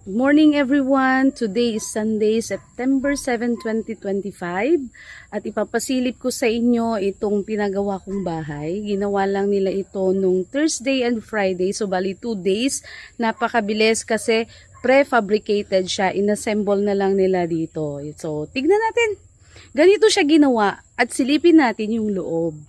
Good morning everyone! Today is Sunday, September 7, 2025 at ipapasilip ko sa inyo itong pinagawa kong bahay. Ginawa lang nila ito nung Thursday and Friday, so bali 2 days. Napakabilis kasi prefabricated siya, inassemble na lang nila dito. So tignan natin, ganito siya ginawa at silipin natin yung loob.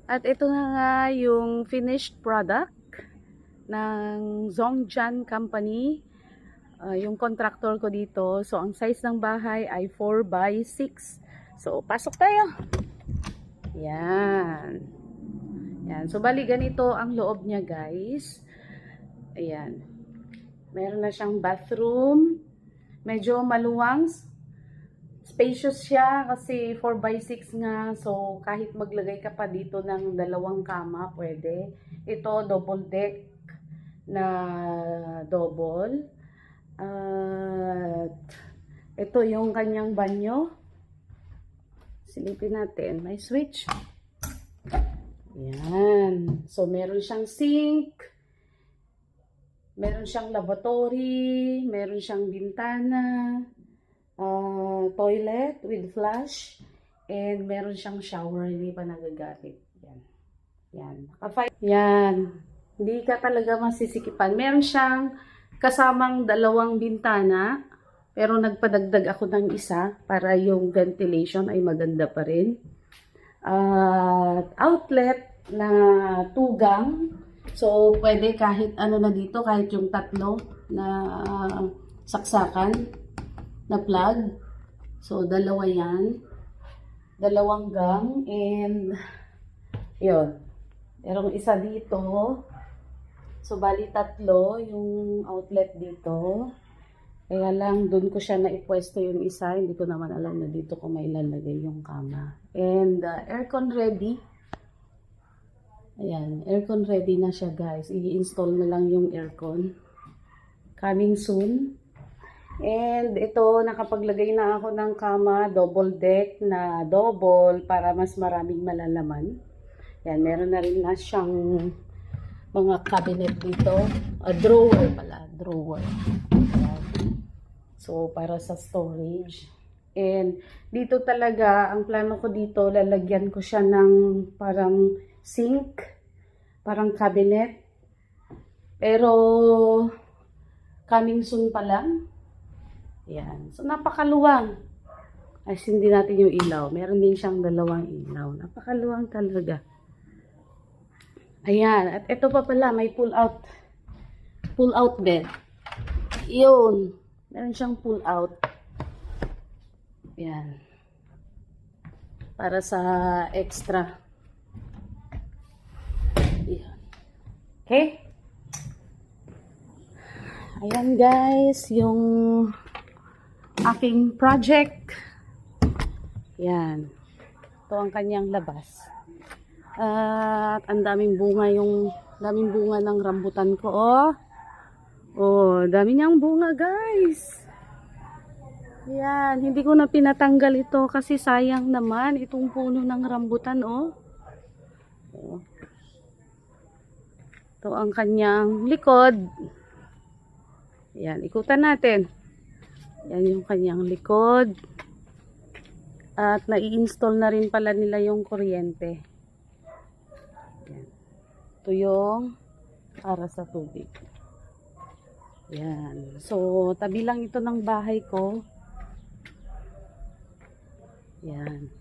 At ito na nga yung finished product ng Zhongjian Company. Yung contractor ko dito. So, ang size ng bahay ay 4x6. So, pasok tayo. Yan. Yan. So, bali ganito ang loob niya, guys. Ayan. Meron na siyang bathroom. Medyo maluwang. Spacious siya kasi 4x6 nga. So, kahit maglagay ka pa dito ng dalawang kama, pwede. Ito, double deck na double. At ito yung kanyang banyo. Silipin natin. May switch. Yan. So, meron siyang sink. Meron siyang lavatory. Meron siyang bintana. Toilet with flush. And meron siyang shower. Hindi pa nagagamit. Yan. Yan. Yan. Hindi ka talaga masisikipan. Meron siyang kasamang dalawang bintana. Pero nagpadagdag ako ng isa para yung ventilation ay maganda pa rin. Outlet na tugang. So, pwede kahit ano na dito, kahit yung tatlo na saksakan na plug. So, dalawa yan. Dalawang gang. And, yun. Merong isa dito. So, bali tatlo yung outlet dito. Kaya lang, dun ko siya naipwesto yung isa. Hindi ko naman alam na dito ko may lalagay yung kama. And, aircon ready. Ayan, aircon ready na siya, guys. I-install na lang yung aircon. Coming soon. And, ito, nakapaglagay na ako ng kama, double deck na double para mas maraming malalaman. Yan, meron na rin na siyang mga cabinet dito. Drawer pala, drawer. Yan. So, para sa storage. And, dito talaga, ang plano ko dito, lalagyan ko siya ng parang sink, parang cabinet. Pero, coming soon pa lang. Yan. So, napakaluwang. Ay, hindi natin yung ilaw. Meron din siyang dalawang ilaw. Napakaluwang talaga. Ayan. At ito pa pala, may pull-out. Pull-out bed. Yun. Meron siyang pull-out. Ayan. Para sa extra. Ayan. Okay? Ayan guys, yung aking project. Yan. Ito ang kanyang labas. At ang daming bunga ng rambutan ko. Oh. Oh, dami niyang bunga guys. Yan, hindi ko na pinatanggal ito kasi sayang naman itong puno ng rambutan oh. Oh. Ito ang kanyang likod. Yan, ikutan natin. Yan yung kanyang likod. At nai-install na rin pala nila yung kuryente. Yan. Ito yung para sa tubig. Yan. So, tabi lang ito ng bahay ko. Yan.